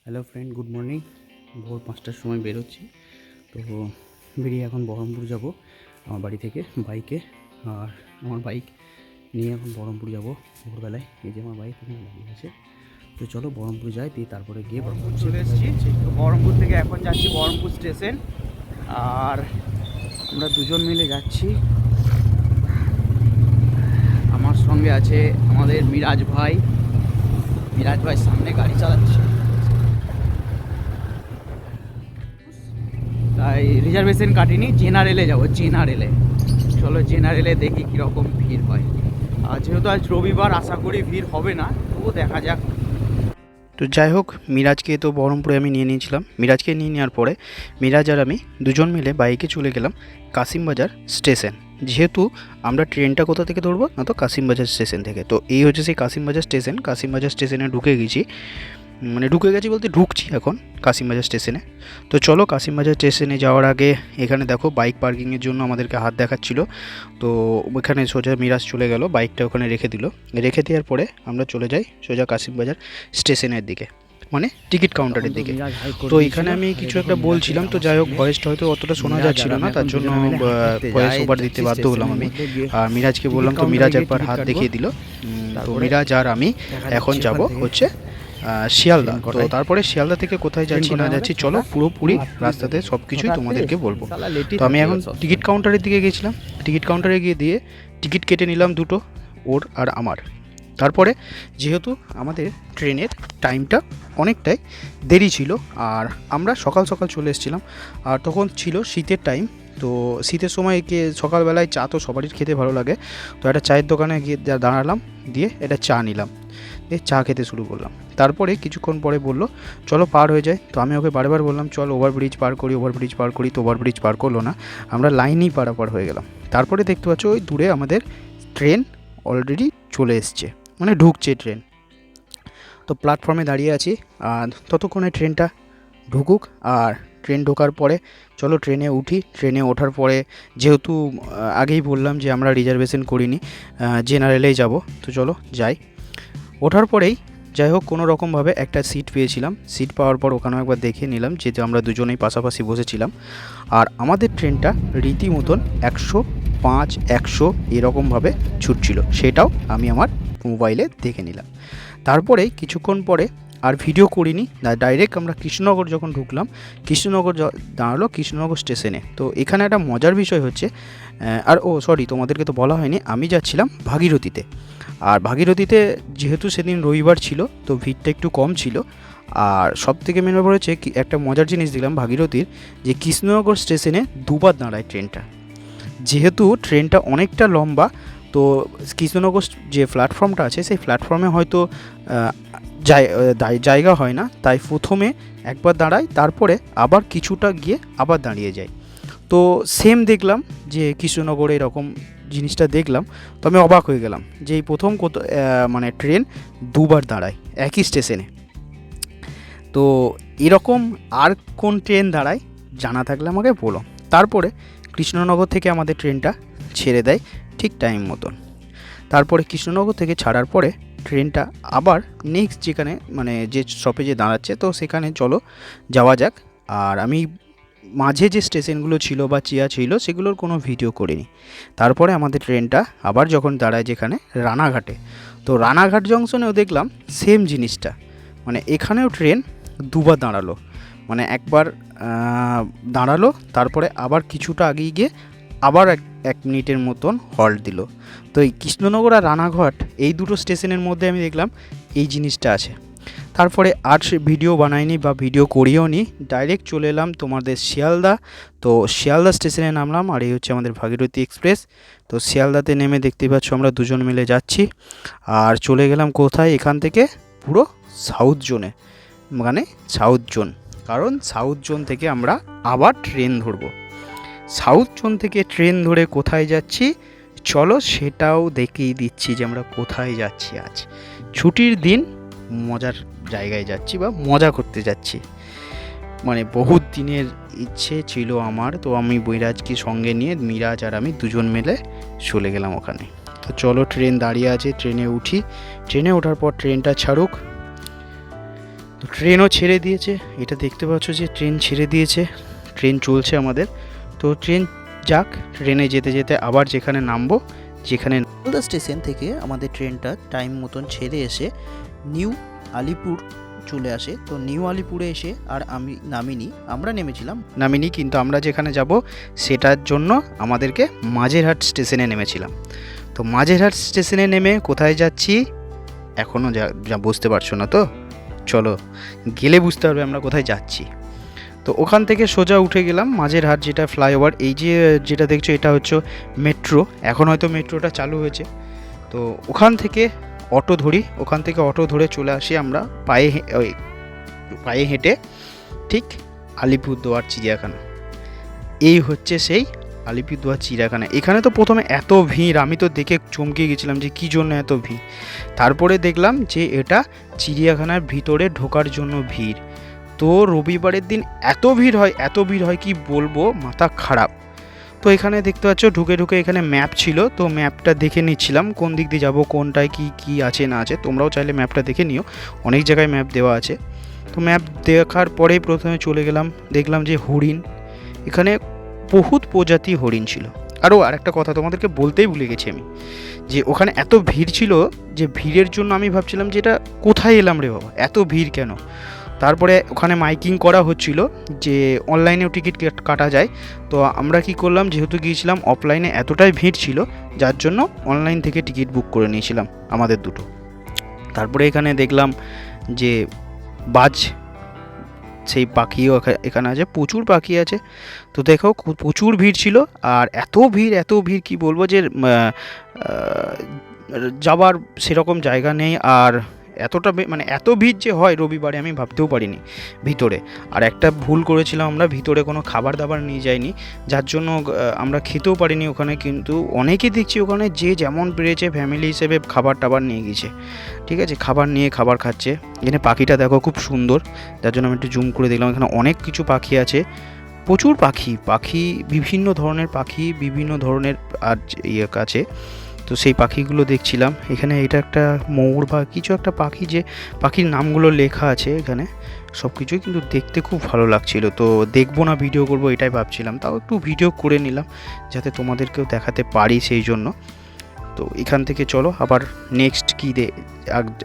Hello friend, good morning. ভোর 5টার সময় বেরোচ্ছি। তো বেরিয়ে এখন বহরমপুর যাব আমার বাড়ি থেকে বাইকে। আর আমার বাইক নিয়ে এখন বহরমপুর যাব ভোরবেলায়। এই যে আমার বাইক এখানে দাঁড়িয়ে আছে। তো চলো বহরমপুর যাই, দিয়ে তারপরে গিয়ে বহরমপুর চলে এসেছি। তো বহরমপুর থেকে এখন যাচ্ছি বহরমপুর স্টেশন। আর আমরা দুজন মিলে যাচ্ছি। আমার সঙ্গে আছে আমাদের মিরাজ ভাই। মিরাজ ভাই সামনে গাড়ি চালাচ্ছে, তাই রিজার্ভেশন কাটিনি, জেনারেলে যাবো। জেনারেলে চলো, জেনারেলে দেখি কীরকম ভিড় হয়। আর যেহেতু আজ রবিবার, আশা করি ভিড় হবে না, তবুও দেখা যাক। তো যাই হোক, মিরাজকে তো বহরমপুরে আমি নিয়ে নিয়েছিলাম। মিরাজকে নিয়ে নেওয়ার পরে মিরাজ আর আমি দুজন মিলে বাইকে চলে গেলাম কাশিমবাজার স্টেশন। যেহেতু আমরা ট্রেনটা কোথা থেকে ধরবো না, তো কাশিমবাজার স্টেশন থেকে। তো এই হচ্ছে সেই কাশিমবাজার স্টেশন। কাশিমবাজার স্টেশনে ঢুকে গেছি, মানে ঢুকে গেছি বলতে ঢুকছি এখন কাশিমবাজার স্টেশনে। তো চলো, কাশিমবাজার স্টেশনে যাওয়ার আগে এখানে দেখো বাইক পার্কিংয়ের জন্য আমাদেরকে হাত দেখাচ্ছিল। তো ওখানে সোজা মিরাজ চলে গেল, বাইকটা ওখানে রেখে দিল। রেখে দেওয়ার পরে আমরা চলে যাই সোজা কাশিমবাজার স্টেশনের দিকে, মানে টিকিট কাউন্টারের দিকে। তো এখানে আমি কিছু একটা বলছিলাম, তো যাই হোক ভয়েসটা হয়তো অতটা শোনা যাচ্ছিল না, তার জন্য ভয়েস ওভার দিতে বাধ্য হলাম আমি। আর মিরাজকে বললাম, তো মিরাজ একবার হাত দেখিয়ে দিল। তো মিরাজ আর আমি এখন যাব হচ্ছে শিয়ালদা। তো তারপরে শিয়ালদা থেকে কোথায় যাচ্ছি না যাচ্ছি চলো পুরোপুরি রাস্তাতে সব কিছুই তোমাদেরকে বলবো। তো আমি এখন টিকিট কাউন্টারের দিকে গেছিলাম। টিকিট কাউন্টারে গিয়ে দিয়ে টিকিট কেটে নিলাম দুটো, ওর আর আমার। তারপরে যেহেতু আমাদের ট্রেনের টাইমটা অনেকটাই দেরি ছিল, আর আমরা সকাল সকাল চলে এসেছিলাম, আর তখন ছিল শীতের টাইম। তো শীতের সময় গিয়ে সকালবেলায় চা তো সবারই খেতে ভালো লাগে। তো একটা চায়ের দোকানে গিয়ে দাঁড়ালাম, দিয়ে এটা চা নিলাম, দিয়ে চা খেতে শুরু করলাম। তারপরে কিছুক্ষণ পরে বললো চলো পার হয়ে যায়। তো আমি ওকে বারবার বললাম চল ওভারব্রিজ পার করি, ওভারব্রিজ পার করি। তো ওভারব্রিজ পার করলো না, আমরা লাইনেই পারাপার হয়ে গেলাম। তারপরে দেখতে পাচ্ছ ওই দূরে আমাদের ট্রেন অলরেডি চলে এসছে, মানে ঢুকছে ট্রেন। তো প্ল্যাটফর্মে দাঁড়িয়ে আছি, আর ততক্ষণে ট্রেনটা ঢুকুক। আর ট্রেন ঢোকার পরে চলো ট্রেনে উঠি। ট্রেনে ওঠার পরে যেহেতু আগেই বললাম যে আমরা রিজার্ভেশন করিনি, জেনারেলেই যাব। তো চলো যাই। ওঠার পরেই যাই হোক কোনো রকমভাবে একটা সিট পেয়েছিলাম। সিট পাওয়ার পর ওখানেও একবার দেখে নিলাম, যেহেতু আমরা দুজনেই পাশাপাশি বসেছিলাম। আর আমাদের ট্রেনটা রীতিমতন 105 100 এরকমভাবে ছুটছিল, সেটাও আমি আমার মোবাইলে দেখে নিলাম। তারপরে কিছুক্ষণ পরে আর ভিডিও করিনি, ডাইরেক্ট আমরা কৃষ্ণনগর যখন ঢুকলাম, কৃষ্ণনগর দাঁড়ালো কৃষ্ণনগর স্টেশনে। তো এখানে একটা মজার বিষয় হচ্ছে, আর সরি তোমাদেরকে তো বলা হয়নি, আমি যাচ্ছিলাম ভাগীরথীতে। আর ভাগীরথীতে যেহেতু সেদিন রবিবার ছিল, তো ভিড়টা একটু কম ছিল। আর সব থেকে মেন ব্যাপার হচ্ছে একটা মজার জিনিস দেখলাম ভাগীরথীর, যে কৃষ্ণনগর স্টেশনে দুবার দাঁড়ায় ট্রেনটা। যেহেতু ট্রেনটা অনেকটা লম্বা, তো কৃষ্ণনগর যে প্ল্যাটফর্মটা আছে সেই প্ল্যাটফর্মে হয়তো জায়গা হয় না, তাই প্রথমে একবার দাঁড়ায়, তারপরে আবার কিছুটা গিয়ে আবার দাঁড়িয়ে যায়। তো সেম দেখলাম যে কৃষ্ণনগরে এরকম জিনিসটা দেখলাম। তো আমি অবাক হয়ে গেলাম যে এই প্রথম মানে ট্রেন দুবার দাঁড়ায় একই স্টেশনে। তো এরকম আর কোন ট্রেন দাঁড়ায় জানা থাকলে আমাকে বলো। তারপরে কৃষ্ণনগর থেকে আমাদের ট্রেনটা ছেড়ে দেয় ঠিক টাইম মতন। তারপরে কৃষ্ণনগর থেকে ছাড়ার পরে ট্রেনটা আবার নেক্সট যেখানে মানে যে স্টপেজে দাঁড়াচ্ছে, তো সেখানে চলো যাওয়া যাক। আর আমি মাঝে যে স্টেশনগুলো ছিল বা চিয়া ছিল সেগুলোর কোনো ভিডিও করিনি। তারপরে আমাদের ট্রেনটা আবার যখন দাঁড়ায় যেখানে রানাঘাটে, তো রানাঘাট জংশনেও দেখলাম সেম জিনিসটা, মানে এখানেও ট্রেন দুবার দাঁড়ালো, মানে একবার দাঁড়ালো, তারপরে আবার কিছুটা আগিয়ে গিয়ে আবার এক মিনিটের মতন হল্ট দিল। তো এই কৃষ্ণনগর আর রানাঘাট এই দুটো স্টেশনের মধ্যে আমি দেখলাম এই জিনিসটা আছে। তারপরে আর ভিডিও বানাইনি বা ভিডিও করিও নি, ডাইরেক্ট চলে এলাম তোমাদের শিয়ালদা। তো শিয়ালদা স্টেশনে নামলাম, আর এই হচ্ছে আমাদের ভাগীরথী এক্সপ্রেস। তো শিয়ালদাতে নেমে দেখতে পাচ্ছ আমরা দুজন মিলে যাচ্ছি। আর চলে গেলাম কোথায়, এখান থেকে পুরো সাউথ জোনে, মানে সাউথ জোন, কারণ সাউথ জোন থেকে আমরা আবার ট্রেন ধরবো। সাউথ জোন থেকে ট্রেন ধরে কোথায় যাচ্ছি চলো সেটাও দেখিয়ে দিচ্ছি যে আমরা কোথায় যাচ্ছি। আজ ছুটির দিন, মজার জায়গায় যাচ্ছি বা মজা করতে যাচ্ছি। মানে বহুত দিনের ইচ্ছে ছিল আমার, তো আমি বৈরাজকে সঙ্গে নিয়ে মিরাজ আর আমি দুজন মিলে চলে গেলাম ওখানে। তো চলো, ট্রেন দাঁড়িয়ে আছে, ট্রেনে উঠি। ট্রেনে ওঠার পর ট্রেনটা ছাড়ুক। তো ট্রেনও ছেড়ে দিয়েছে, এটা দেখতে পাচ্ছ যে ট্রেন ছেড়ে দিয়েছে, ট্রেন চলছে আমাদের। তো ট্রেন যাক, ট্রেনে যেতে যেতে আবার যেখানে নামবো, যেখানে মালদা স্টেশন থেকে আমাদের ট্রেনটা টাইম মতন ছেড়ে এসে নিউ আলিপুর চলে আসে। তো নিউ আলিপুরে এসে আর আমি নামিনি, আমরা নামিনি, কিন্তু আমরা যেখানে যাব সেটার জন্য আমাদেরকে মাঝেরহাট স্টেশনে নেমেছিলাম। তো মাঝেরহাট স্টেশনে নেমে কোথায় যাচ্ছি এখনও যা বুঝতে পারছো না, তো চলো গেলে বুঝতে পারবে আমরা কোথায় যাচ্ছি। তো ওখান থেকে সোজা উঠে গেলাম মাঝেরহাট, যেটা ফ্লাইওভার। এই যে যেটা দেখছো এটা হচ্ছে মেট্রো, এখন হয়তো মেট্রোটা চালু হয়েছে। তো ওখান থেকে অটো ধরি, ওখান থেকে অটো ধরে চলে আসি আমরা পায়ে হেঁটে ঠিক আলিপুরদুয়ার চিড়িয়াখানা। এই হচ্ছে সেই আলিপুরদুয়ার চিড়িয়াখানা। এখানে তো প্রথমে এত ভিড়, আমি তো দেখে চমকে গেছিলাম যে কী জন্য এত ভিড়। তারপরে দেখলাম যে এটা চিড়িয়াখানার ভিতরে ঢোকার জন্য ভিড়। তো রবিবারের দিন এত ভিড় হয় কি বলবো, মাথা খারাপ। তো এখানে দেখতে পাচ্ছ ঢুকে এখানে ম্যাপ ছিল, তো ম্যাপটা দেখে নিচ্ছিলাম কোন দিক দিয়ে যাবো, কোনটায় কি আছে না আছে। তোমরাও চাইলে ম্যাপটা দেখে নিও, অনেক জায়গায় ম্যাপ দেওয়া আছে। তো ম্যাপ দেখার পরেই প্রথমে চলে গেলাম, দেখলাম যে হরিণ, এখানে বহুত প্রজাতি হরিণ ছিল। আরও আরেকটা কথা তোমাদেরকে বলতেই ভুলে গেছি আমি, যে ওখানে এত ভিড় ছিল যে ভিড়ের জন্য আমি ভাবছিলাম যে এটা কোথায় এলাম রে বাবা, এত ভিড় কেন। তারপরে ওখানে মাইকিং করা হচ্ছিল যে অনলাইনেও টিকিট কাটা যায়। তো আমরা কি করলাম, যেহেতু গিয়েছিলাম অফলাইনে এতটাই ভিড় ছিল, যার জন্য অনলাইন থেকে টিকিট বুক করে নিয়েছিলাম আমাদের দুটো। তারপরে এখানে দেখলাম যে বাজ, সেই পাখিও এখানে আছে, প্রচুর পাখি আছে। তো দেখো প্রচুর ভিড় ছিল, আর এত ভিড় কি বলবো, যে যাবার সেরকম জায়গা নেই। আর এতটা মানে এত ভিড় যে হয় রবিবারে আমি ভাবতেও পারিনি ভিতরে। আর একটা ভুল করেছিলাম, আমরা ভিতরে কোনো খাবার দাবার নিয়ে যাইনি, যার জন্য আমরা খেতেও পারিনি ওখানে। কিন্তু অনেকে দেখছি ওখানে যে যেমন পেরেছে ফ্যামিলি হিসেবে খাবার টাবার নিয়ে গেছে, ঠিক আছে, খাবার খাচ্ছে। এখানে পাখিটা দেখো খুব সুন্দর, যার জন্য আমি একটু জুম করে দেখলাম। এখানে অনেক কিছু পাখি আছে, প্রচুর পাখি, বিভিন্ন ধরনের আর ইয়ে আছে। তো সেই পাখিগুলো দেখছিলাম। এখানে এটা একটা ময়ূর বা কিছু একটা পাখি, যে পাখির নামগুলো লেখা আছে এখানে সব কিছুই, কিন্তু দেখতে খুব ভালো লাগছিল। তো দেখবো না ভিডিও করব এটাই ভাবছিলাম, তাও একটু ভিডিও করে নিলাম যাতে তোমাদেরকেও দেখাতে পারি, সেই জন্য। তো এখান থেকে চলো আবার নেক্সট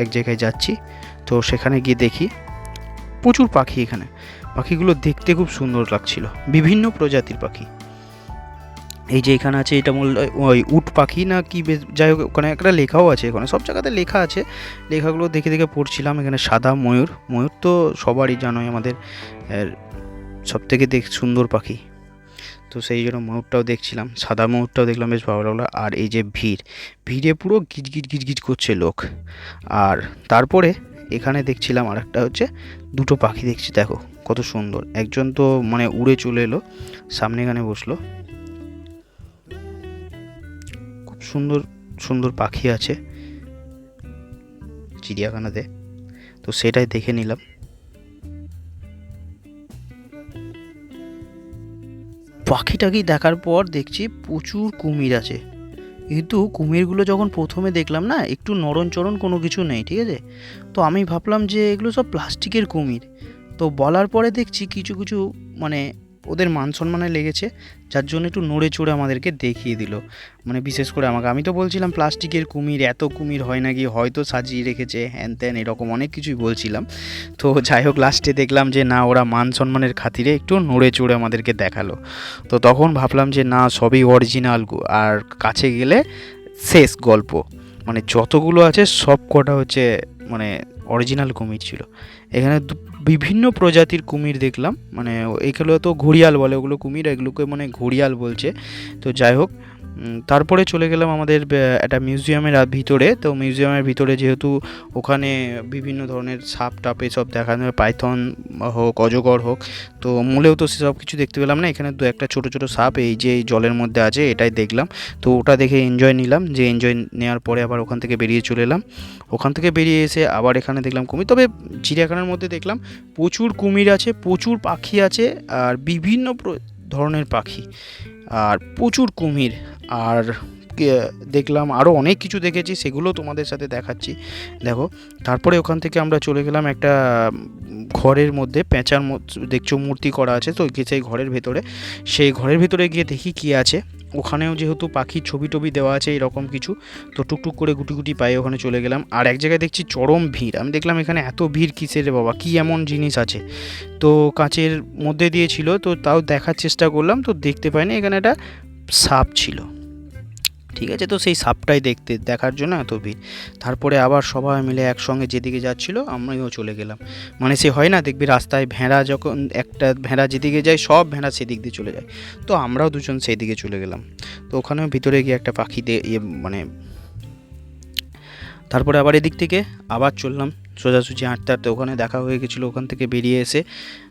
এক জায়গায় যাচ্ছি। তো সেখানে গিয়ে দেখি প্রচুর পাখি, এখানে পাখিগুলো দেখতে খুব সুন্দর লাগছিল, বিভিন্ন প্রজাতির পাখি। এই যে এখানে আছে, এটা ওই উট পাখি না কি, যাই হোক ওখানে একটা লেখাও আছে, এখানে সব জায়গাতে লেখা আছে, লেখাগুলো দেখে পড়ছিলাম। এখানে সাদা ময়ূর তো সবারই জানোই আমাদের সবথেকে সুন্দর পাখি, তো সেই জন্য ময়ূরটাও দেখছিলাম, সাদা ময়ূরটাও দেখলাম, বেশ ভালো লাগলো। আর এই যে ভিড়ে পুরো গিজ করছে লোক। আর তারপরে এখানে দেখছিলাম আর একটা হচ্ছে দুটো পাখি দেখছি, দেখো কত সুন্দর। একজন তো মানে উড়ে চলে এলো, সামনে এখানে বসলো। খুব সুন্দর পাখি আছে চিড়িয়াখানাতে, তো সেটাই দেখে নিলাম। পাখিটাকে দেখার পর দেখছি প্রচুর কুমির আছে, কিন্তু কুমিরগুলো যখন প্রথমে দেখলাম না, একটু নড়নচড়ন কোনো কিছু নেই, ঠিক আছে। তো আমি ভাবলাম যে এগুলো সব প্লাস্টিকের কুমির। তো বলার পরে দেখছি কিছু মানে ওদের মান সম্মানে লেগেছে, যার জন্য একটু নড়ে চড়ে আমাদেরকে দেখিয়ে দিল, মানে বিশেষ করে আমাকে। আমি তো বলছিলাম প্লাস্টিকের কুমির, এত কুমির হয় নাকি, হয়তো সাজিয়ে রেখেছে হ্যান ত্যান, এরকম অনেক কিছুই বলছিলাম। তো যাই হোক লাস্টে দেখলাম যে না, ওরা মান সম্মানের খাতিরে একটু নড়ে চড়ে আমাদেরকে দেখালো। তো তখন ভাবলাম যে না, সবই অরিজিনাল, আর কাছে গেলে শেষ গল্প, মানে যতগুলো আছে সব কটা হচ্ছে মানে অরিজিনাল কুমির ছিল। এখানে বিভিন্ন প্রজাতির কুমির দেখলাম, মানে এইগুলো তো ঘড়িয়াল বলে ওগুলো কুমির, এগুলোকে মানে ঘড়িয়াল বলছে। তো যাই হোক, তারপরে চলে গেলাম আমাদের একটা মিউজিয়ামের ভিতরে। তো মিউজিয়ামের ভিতরে যেহেতু ওখানে বিভিন্ন ধরনের সাপ টাপ এসব দেখানো, পাইথন হোক অজগর হোক, তো মূলেও তো সেসব কিছু দেখতে পেলাম না। এখানে দু একটা ছোটো সাপ এই যে জলের মধ্যে আছে, এটাই দেখলাম। তো ওটা দেখে এনজয় নিলাম, যে এনজয় নেওয়ার পরে আবার ওখান থেকে বেরিয়ে চলে এলাম। ওখান থেকে বেরিয়ে এসে আবার এখানে দেখলাম কুমির। তবে চিড়িয়াখানার মধ্যে দেখলাম প্রচুর কুমির আছে, প্রচুর পাখি আছে, আর বিভিন্ন ধরনের পাখি, আর প্রচুর কুমির, আর দেখলাম, আরও অনেক কিছু দেখেছি, সেগুলো তোমাদের সাথে দেখাচ্ছি। দেখো, তারপরে ওখান থেকে আমরা চলে গেলাম একটা ঘরের মধ্যে, পেঁচার দেখছো মূর্তি করা আছে, তো সেই ঘরের ভেতরে, সেই ঘরের ভেতরে গিয়ে দেখি কী আছে। ওখানেও যেহেতু পাখির ছবি টবি দেওয়া আছে এরকম কিছু, তো টুকটুক করে গুটি গুটি পায়ে ওখানে চলে গেলাম। আর এক জায়গায় দেখছি চরম ভিড়, আমি দেখলাম এখানে এত ভিড় কিসের রে বাবা, কী এমন জিনিস আছে। তো কাঁচের মধ্যে দিয়ে ছিল, তো তাও দেখার চেষ্টা করলাম, তো দেখতে পাইনি, এখানে একটা সাপ ছিল, ঠিক আছে। তো সেই সাপটাই দেখার জন্য এত ভিড়। তারপরে আবার সবাই মিলে একসঙ্গে যেদিকে যাচ্ছিল আমরাও চলে গেলাম। মানে সে হয় না, দেখবি রাস্তায় ভেড়া, যখন একটা ভেড়া যেদিকে যায় সব ভেড়া সেদিক দিয়ে চলে যায়, তো আমরাও দুজন সেই দিকে চলে গেলাম। তো ওখানেও ভিতরে গিয়ে একটা পাখি মানে তারপরে আবার এদিক থেকে আবার চললাম সোজাসুজি হাঁটতে হাঁটতে, ওখানে দেখা হয়ে গেছিলো, ওখান থেকে বেরিয়ে এসে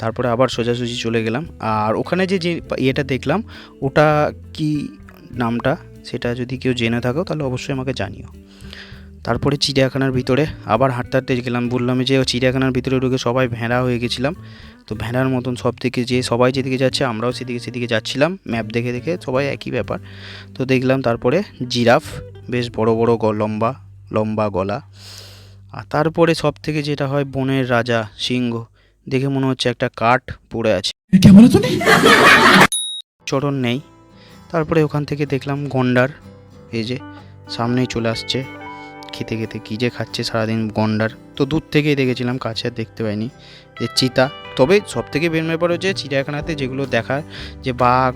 তারপরে আবার সোজাসুজি চলে গেলাম। আর ওখানে যে ইয়েটা দেখলাম, ওটা কি নামটা, সেটা যদি কেউ জেনে থাকো তাহলে অবশ্যই আমাকে জানিও। তারপরে চিড়িয়াখানার ভিতরে আবার হাঁটতে হাঁটতে গেলাম, বললাম যে চিড়িয়াখানার ভিতরে ঢুকে সবাই ভেড়া হয়ে গেছিলাম। তো ভেড়ার মতন সব থেকে, যে সবাই যেদিকে যাচ্ছে আমরাও সেদিকে যাচ্ছিলাম, ম্যাপ দেখে দেখে সবাই একই ব্যাপার। তো দেখলাম তারপরে জিরাফ, বেশ বড় বড় লম্বা লম্বা গলা। আর তারপরে সব থেকে যেটা হয়, বনের রাজা সিংহ, দেখে মনে হচ্ছে একটা কাঠ পড়ে আছে, চরণ নেই। তারপরে ওখান থেকে দেখলাম গন্ডার, এই যে সামনেই চলে আসছে, খেতে খেতে কী যে খাচ্ছে সারাদিন গন্ডার, তো দূর থেকেই দেখেছিলাম, কাছে আর দেখতে পাইনি। যে চিতা, তবে সব থেকে বের ব্যাপার হচ্ছে চিড়িয়াখানাতে যেগুলো দেখার, যে বাঘ,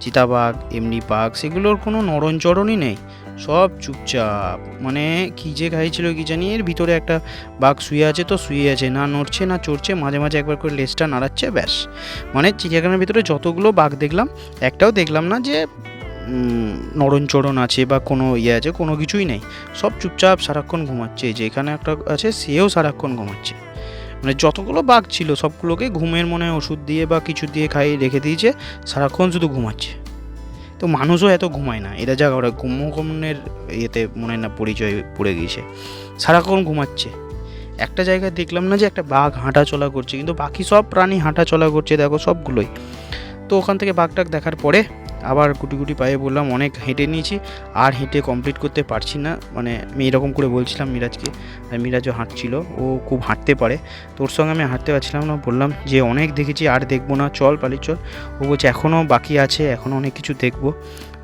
চিতাবাঘ, এমনি বাঘ, সেগুলোর কোনো নড়নচড়নই নেই, সব চুপচাপ। মানে কী যে খাইছিল কি জানি, এর ভিতরে একটা বাঘ শুয়ে আছে, তো শুয়ে আছে, না নড়ছে না চড়ছে, মাঝে মাঝে একবার করে লেজটা নাড়াচ্ছে, ব্যাস। মানে চিড়িয়াখানার ভিতরে যতগুলো বাঘ দেখলাম, একটাও দেখলাম না যে নড়নচড়ন আছে বা কোনো ইয়ে আছে, কোনো কিছুই নেই, সব চুপচাপ সারাক্ষণ ঘুমাচ্ছে। যে এখানে একটা আছে, সেও সারাক্ষণ ঘুমাচ্ছে। মানে যতগুলো বাঘ ছিল সবগুলোকে ঘুমের মনে ওষুধ দিয়ে বা কিছু দিয়ে খাইয়ে রেখে দিয়েছে, সারাক্ষণ শুধু ঘুমাচ্ছে। তো মানুষও এত ঘুমায় না, এরা যা ওরা ঘুমনের ইয়েতে মনে না পরিচয় পড়ে গিয়েছে, সারাক্ষণ ঘুমাচ্ছে। একটা জায়গায় দেখলাম না যে একটা বাঘ হাঁটা চলা করছে, কিন্তু বাকি সব প্রাণী হাঁটা চলা করছে, দেখো সবগুলোই। তো ওখান থেকে বাঘটাক দেখার পরে আবার গুটি গুটি পায়ে বললাম, অনেক হেঁটে নিয়েছি, আর হেঁটে কমপ্লিট করতে পারছি না। মানে আমি এরকম করে বলছিলাম মিরাজকে, আর মিরাজও হাঁটছিল, ও খুব হাঁটতে পারে, তোর সঙ্গে আমি হাঁটতে পারছিলাম না। বললাম যে অনেক দেখেছি, আর দেখবো না, চল পালি চল। ও বলছে এখনও বাকি আছে, এখনও অনেক কিছু দেখবো।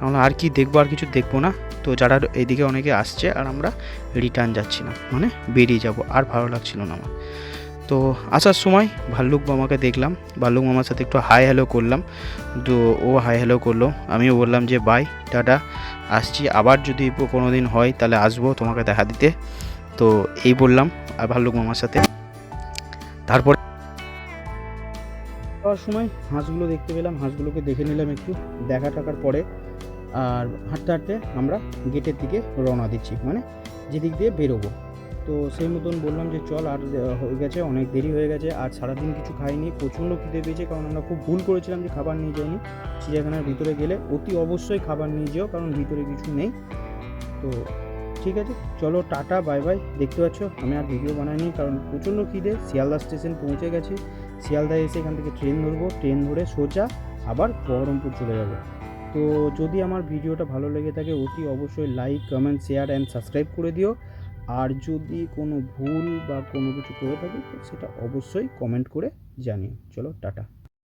আমরা আর কি দেখবো, আর কিছু দেখবো না। তো যারা এদিকে অনেকে আসছে, আর আমরা রিটার্ন যাচ্ছি না, মানে বেরিয়ে যাব, আর ভালো লাগছিল না আমার। তো আসার সময় ভাল্লুক মামাকে দেখলাম, ভাল্লুক মামার সাথে একটু হাই হ্যালো করলাম, তো ও হাই হ্যালো করলো, আমিও বললাম যে বাই, টাটা, আসছি, আবার যদি কোনো দিন হয় তাহলে আসবো তোমাকে দেখা দিতে। তো এই বললাম আর ভাল্লুক মামার সাথে। তারপর যাওয়ার সময় হাঁসগুলো দেখতে পেলাম, হাঁসগুলোকে দেখে নিলাম একটু, দেখা টাকার পরে আর হাঁটতে হাঁটতে আমরা গেটের দিকে রওনা দিচ্ছি, মানে যেদিক দিয়ে বেরোবো। তো সেই মতন বললাম যে চল, আর হয়ে গেছে, অনেক দেরি হয়ে গেছে, আর সারাদিন কিছু খাইনি, প্রচণ্ড খিদে পেয়েছে, কারণ আমরা খুব ভুল করেছিলাম যে খাবার নিয়ে যাইনি। চিড়িয়াখানার ভিতরে গেলে অতি অবশ্যই খাবার নিয়ে যেও, কারণ ভিতরে কিছু নেই। তো ঠিক আছে, চলো টাটা, বাই বাই। দেখতে পাচ্ছ আমি আর ভিডিও বানাইনি, কারণ প্রচণ্ড খিদে। শিয়ালদা স্টেশন পৌঁছে গেছি, শিয়ালদায় এসে এখান থেকে ট্রেন ধরবো, ট্রেন ধরে সোজা আবার বহরমপুর চলে যাবো। তো যদি আমার ভিডিওটা ভালো লেগে থাকে, অতি অবশ্যই like, comment, share and subscribe করে দিও। আর যদি কোনো ভুল বা কোনো কিছু করে থাকি, তো সেটা অবশ্যই কমেন্ট করে জানিও। চলো টাটা।